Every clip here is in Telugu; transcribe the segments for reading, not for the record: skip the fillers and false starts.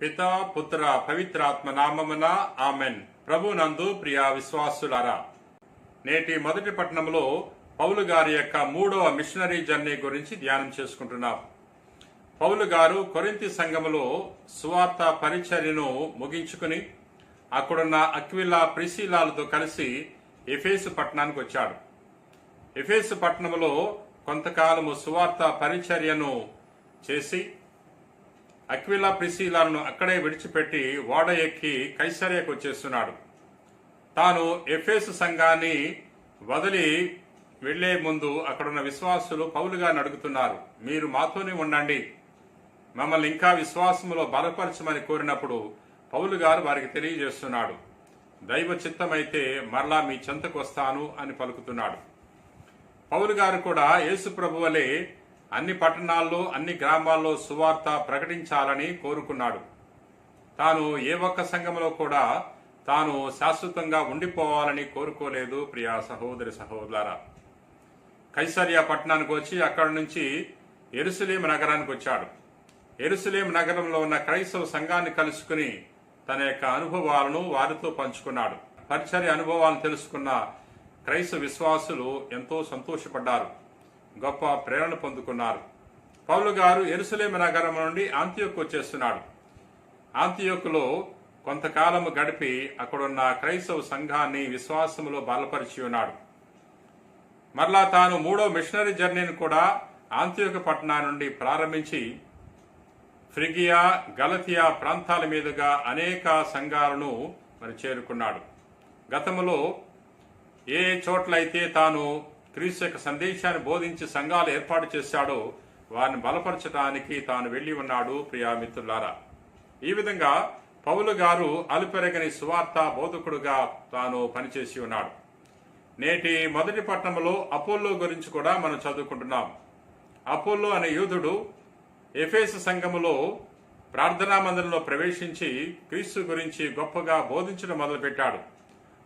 పితా పుత్ర పవిత్రాత్మ నామమున ఆమెన్. ప్రభు నందు ప్రియ విశ్వాసులారా, నేటి మొదటి పట్టణంలో పౌలు గారి యొక్క 3వ మిషనరీ జర్నీ గురించి ధ్యానం చేసుకుంటున్నాం. పౌలు గారు కొరింథీ సంఘములో సువార్త పరిచర్యను ముగించుకుని అక్కడున్న అక్విలా ప్రిసిలాలతో కలిసి ఎఫెసు పట్టణానికి వచ్చాడు. ఎఫెసు పట్టణంలో కొంతకాలము సువార్త పరిచర్యను చేసి అక్విలా ప్రిసిలాలను అక్కడే విడిచిపెట్టి ఓడ ఎక్కి కైసరియకు వచ్చేస్తున్నాడు. తాను ఎఫెసు సంఘాన్ని వదిలి వెళ్లే ముందు అక్కడున్న విశ్వాసులు పౌలు గారిని అడుగుతున్నారు, మీరు మాతోనే ఉండండి, మమ్మల్ని ఇంకా విశ్వాసములో బలపరచమని కోరినప్పుడు పౌలు గారు వారికి తెలియజేస్తున్నాడు, దైవ చిత్తమైతే మరలా మీ చెంతకు వస్తాను అని పలుకుతున్నాడు. పౌలు గారు కూడా యేసు ప్రభు వలె అన్ని పట్టణాల్లో అన్ని గ్రామాల్లో సువార్త ప్రకటించాలని కోరుకున్నాడు. తాను ఏ ఒక్క సంఘంలో కూడా తాను శాశ్వతంగా ఉండిపోవాలని కోరుకోలేదు. ప్రియా సహోదరి సహోదరులారా, కైసరియా పట్టణానికి వచ్చి అక్కడి నుంచి యెరూషలేము నగరానికి వచ్చాడు. యెరూషలేము నగరంలో ఉన్న క్రైస్తవ సంఘాన్ని కలుసుకుని తన యొక్క అనుభవాలను వారితో పంచుకున్నాడు. పరిచర్య అనుభవాలను తెలుసుకున్న క్రైస్తవ విశ్వాసులు ఎంతో సంతోషపడ్డారు, గొప్ప ప్రేరణ పొందుకున్నారు. పౌలు గారు యెరూషలేము నగరం నుండి అంతియోకు వచ్చేస్తున్నాడు. అంతియోకులో కొంతకాలము గడిపి అక్కడున్న క్రైస్తవ సంఘాన్ని విశ్వాసములో బలపరిచి ఉన్నాడు. మరలా తాను 3వ మిషనరీ జర్నీని కూడా అంతియోకు పట్టణం నుండి ప్రారంభించి ఫ్రిగియా గలతియా ప్రాంతాల మీదుగా అనేక సంఘాలను చేరుకున్నాడు. గతంలో ఏ చోట్లయితే తాను క్రీస్తు యొక్క సందేశాన్ని బోధించి సంఘాలు ఏర్పాటు చేశాడో వారిని బలపరచడానికి తాను వెళ్లి ఉన్నాడు. ప్రియా మిత్రులారా, ఈ విధంగా పౌలు గారు అలుపెరగని సువార్త బోధకుడుగా తాను పనిచేసి ఉన్నాడు. నేటి మొదటి పట్టణంలో అపోల్లో గురించి కూడా మనం చదువుకుంటున్నాం. అపోల్లో అనే యూదుడు ఎఫెసు సంఘములో ప్రార్థనా మందిరంలో ప్రవేశించి క్రీస్తు గురించి గొప్పగా బోధించడం మొదలుపెట్టాడు.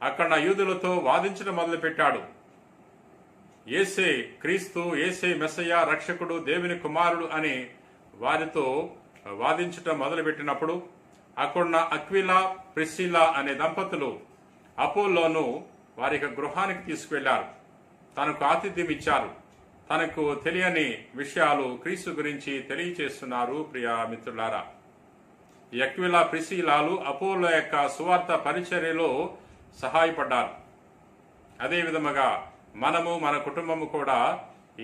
అక్కడ యూదులతో వాదించడం మొదలుపెట్టాడు. యేసే క్రీస్తు, యేసే మెస్సయ్య, రక్షకుడు, దేవుని కుమారుడు అని వారితో వాదించటం మొదలుపెట్టినప్పుడు అక్కడున్న అక్విలా ప్రిసిలా అనే దంపతులు అపోల్లోను వారి గృహానికి తీసుకువెళ్లారు. తనకు ఆతిథ్యం ఇచ్చారు. తనకు తెలియని విషయాలు క్రీస్తు గురించి తెలియచేస్తున్నారు. ప్రియా మిత్రులారా, ఈ అక్విలా ప్రిసిలాలు అపోల్లో యొక్క సువార్త పరిచర్యలో సహాయపడ్డారు. అదే విధముగా మనము మన కుటుంబము కూడా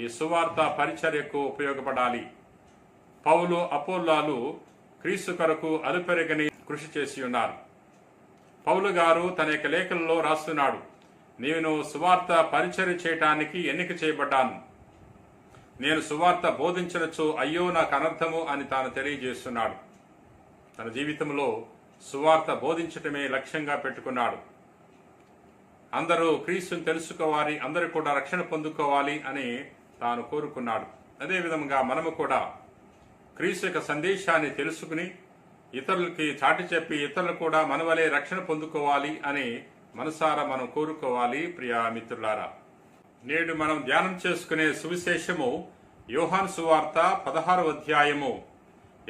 ఈ సువార్త పరిచర్యకు ఉపయోగపడాలి. పౌలు అపోల్లాలు క్రీస్తు కొరకు అలుపెరగని కృషి చేసి ఉన్నారు. పౌలు గారు తన యొక్క లేఖలలో రాస్తున్నాడు, నేను సువార్త పరిచర్య చేయటానికి ఎన్నిక చేయబడ్డాను, నేను సువార్త బోధించనచో అయ్యో నాకు అనర్థము అని తాను తెలియజేస్తున్నాడు. తన జీవితంలో సువార్త బోధించటమే లక్ష్యంగా పెట్టుకున్నాడు. అందరూ క్రీస్తుని తెలుసుకోవాలి, అందరూ కూడా రక్షణ పొందుకోవాలి అని తాను కోరుకున్నాడు. అదేవిధంగా మనము కూడా క్రీస్తు యొక్క సందేశాన్ని తెలుసుకుని ఇతరులకి చాటి చెప్పి ఇతరులు కూడా మన వలె రక్షణ పొందుకోవాలి అని మనసారా మనం కోరుకోవాలి. ప్రియా మిత్రులారా, నేడు మనం ధ్యానం చేసుకునే సువిశేషము యోహాను సువార్త 16వ అధ్యాయము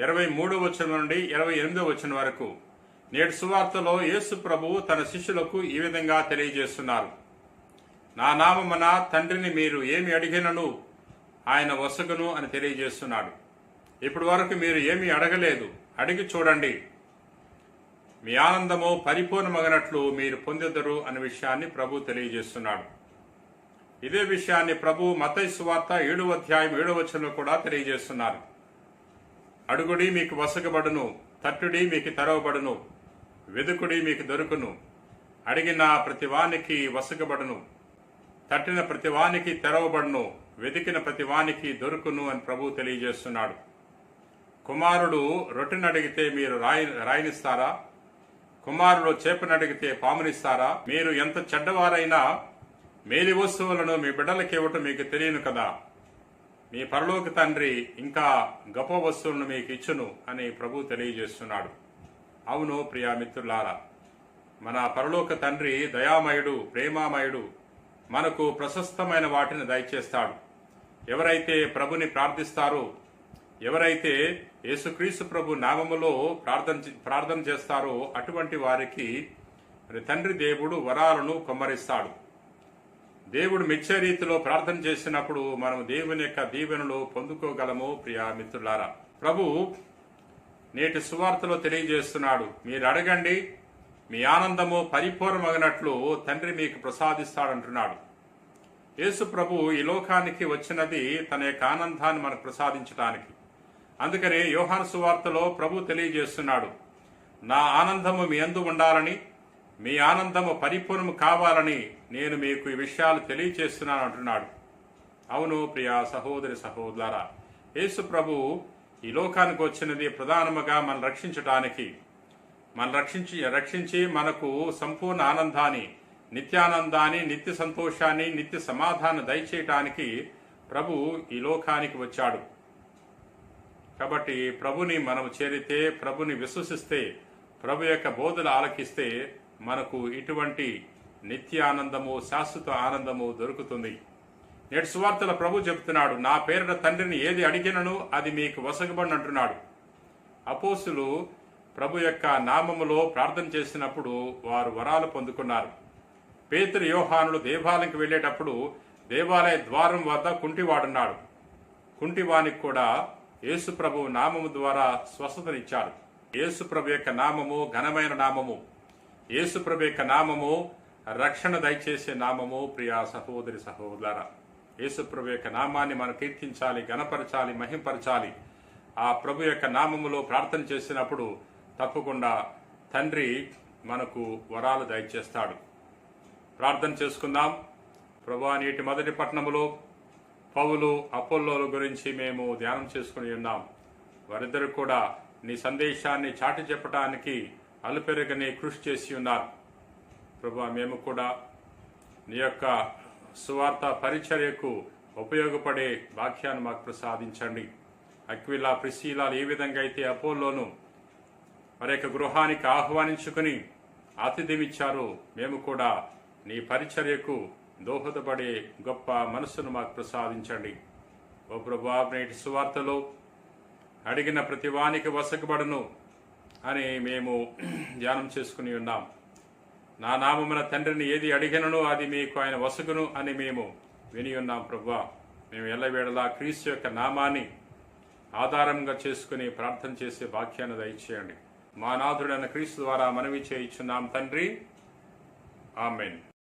23వ వచనం నుండి 28వ వచనం వరకు. నేడు సువార్తలో యేసు ప్రభువు తన శిష్యులకు ఈ విధంగా తెలియజేస్తున్నారు, నా నామమున తండ్రిని మీరు ఏమి అడిగినను ఆయన వసగును అని తెలియజేస్తున్నాడు. ఇప్పటి వరకు మీరు ఏమీ అడగలేదు, అడిగి చూడండి, మీ ఆనందము పరిపూర్ణమగినట్లు మీరు పొందెదరు అనే విషయాన్ని ప్రభు తెలియజేస్తున్నాడు. ఇదే విషయాన్ని ప్రభు మత్తయి సువార్త 7వ అధ్యాయం 7వ వచనంలో కూడా తెలియజేస్తున్నారు. అడుగుడి మీకు వసగబడును, తట్టుడి మీకు తెరవబడును, వెదుకుడి మీకు దొరుకును, అడిగిన ప్రతివానికి వసగబడును, తట్టిన ప్రతివానికి తెరవబడును, వెదికిన ప్రతివానికి దొరుకును అని ప్రభు తెలియజేస్తున్నాడు. కుమారుడు రొట్టెను అడిగితే మీరు రాయినిస్తారా? కుమారుడు చేపను అడిగితే పామునిస్తారా? మీరు ఎంత చెడ్డవారైనా మేలి వస్తువులను మీ బిడ్డలకి ఇవ్వటం మీకు తెలియను కదా, మీ పరలోక తండ్రి ఇంకా గొప్ప వస్తువులను మీకు ఇచ్చును అని ప్రభు తెలియజేస్తున్నాడు. అవును ప్రియా మిత్రులారా, మన పరలోక తండ్రి దయామయుడు, ప్రేమామయుడు, మనకు ప్రశస్తమైన వాటిని దయచేస్తాడు. ఎవరైతే ప్రభుని ప్రార్థిస్తారో, ఎవరైతే యేసుక్రీస్తు ప్రభు నామములో ప్రార్థన చేస్తారో అటువంటి వారికి మరి తండ్రి దేవుడు వరాలను కుమ్మరిస్తాడు. దేవుడు మెచ్చే రీతిలో ప్రార్థన చేసినప్పుడు మనం దేవుని యొక్క దీవెనలు పొందుకోగలము. ప్రియా మిత్రులారా, ప్రభు నేటి సువార్తలో తెలియజేస్తున్నాడు, మీరు అడగండి, మీ ఆనందము పరిపూర్ణమగినట్లు తండ్రి మీకు ప్రసాదిస్తాడంటున్నాడు. యేసు ప్రభు ఈ లోకానికి వచ్చినది తన యొక్క ఆనందాన్ని మనకు ప్రసాదించడానికి. అందుకనే యోహాను సువార్తలో ప్రభు తెలియజేస్తున్నాడు, నా ఆనందము మీ యందు ఉండాలని, మీ ఆనందము పరిపూర్ణము కావాలని నేను మీకు ఈ విషయాలు తెలియజేస్తున్నాను అంటున్నాడు. అవును ప్రియా సహోదరి సహోదరులారా, యేసు ప్రభు ఈ లోకానికి వచ్చినది ప్రధానముగా మనం రక్షించడానికి, రక్షించి మనకు సంపూర్ణ ఆనందాన్ని, నిత్యానందాన్ని, నిత్య సంతోషాన్ని, నిత్య సమాధానం దయచేయటానికి ప్రభు ఈ లోకానికి వచ్చాడు. కాబట్టి ప్రభుని మనం చేరితే, ప్రభుని విశ్వసిస్తే, ప్రభు యొక్క బోధలు ఆలకిస్తే మనకు ఇటువంటి నిత్య ఆనందము, శాశ్వత ఆనందము దొరుకుతుంది. నేటి సువార్తల ప్రభు చెబుతున్నాడు, నా పేరిట తండ్రిని ఏది అడిగినను అది మీకు వసగబడి అంటున్నాడు. అపోస్తులు ప్రభు యొక్క నామములో ప్రార్థన చేసినప్పుడు వారు వరాలు పొందుకున్నారు. పేతురు యోహానులు దేవాలయంకి వెళ్ళేటప్పుడు దేవాలయ ద్వారం వద్ద కుంటివాడున్నాడు. కుంటివానికి కూడా యేసు ప్రభు నామము ద్వారా స్వస్థతనిచ్చారు. యేసు ప్రభు యొక్క నామము ఘనమైన నామము. యేసు ప్రభు యొక్క నామము రక్షణ దయచేసే నామము. ప్రియా సహోదరి సహోదరులారా, యేసు ప్రభు యొక్క నామాన్ని మనం కీర్తించాలి, గణపరచాలి, మహింపరచాలి. ఆ ప్రభు యొక్క నామములో ప్రార్థన చేసినప్పుడు తప్పకుండా తండ్రి మనకు వరాలు దయచేస్తాడు. ప్రార్థన చేసుకుందాం. ప్రభువా, నేటి మొదటి పట్టణములో పౌలు అపోల్లోల గురించి మేము ధ్యానం చేసుకుని ఉన్నాం. వారిద్దరు కూడా నీ సందేశాన్ని చాటి చెప్పడానికి అలుపెరగని కృషి చేసి ఉన్నారు. ప్రభువా, మేము కూడా నీ యొక్క సువార్త పరిచర్యకు ఉపయోగపడే వాక్యాన్ని మాకు ప్రసాదించండి. అక్విలా, ప్రిస్కిల్లాలు ఏ విధంగా అయితే అపోల్లోను వారి యొక్క గృహానికి ఆహ్వానించుకుని ఆతిథ్యమిచ్చారో మేము కూడా నీ పరిచర్యకు దోహదపడే గొప్ప మనస్సును మాకు ప్రసాదించండి. ఓ ప్రభువా, నేటి సువార్తలో అడిగిన ప్రతి వానికి వసకబడును అని మేము ధ్యానం చేసుకుని ఉన్నాం. నా నామమున తండ్రిని ఏది అడిగినను అది మీకు ఆయన వసగును అని మేము విని ఉన్నాం. ప్రభువా, మేము ఎల్లవేళలా క్రీస్తు యొక్క నామాన్ని ఆధారంగా చేసుకుని ప్రార్థన చేసే వాక్యాన్ని దయచేయండి. మా నాథుడైన క్రీస్తు ద్వారా మనవి చేయించున్నాం తండ్రి. ఆమేన్.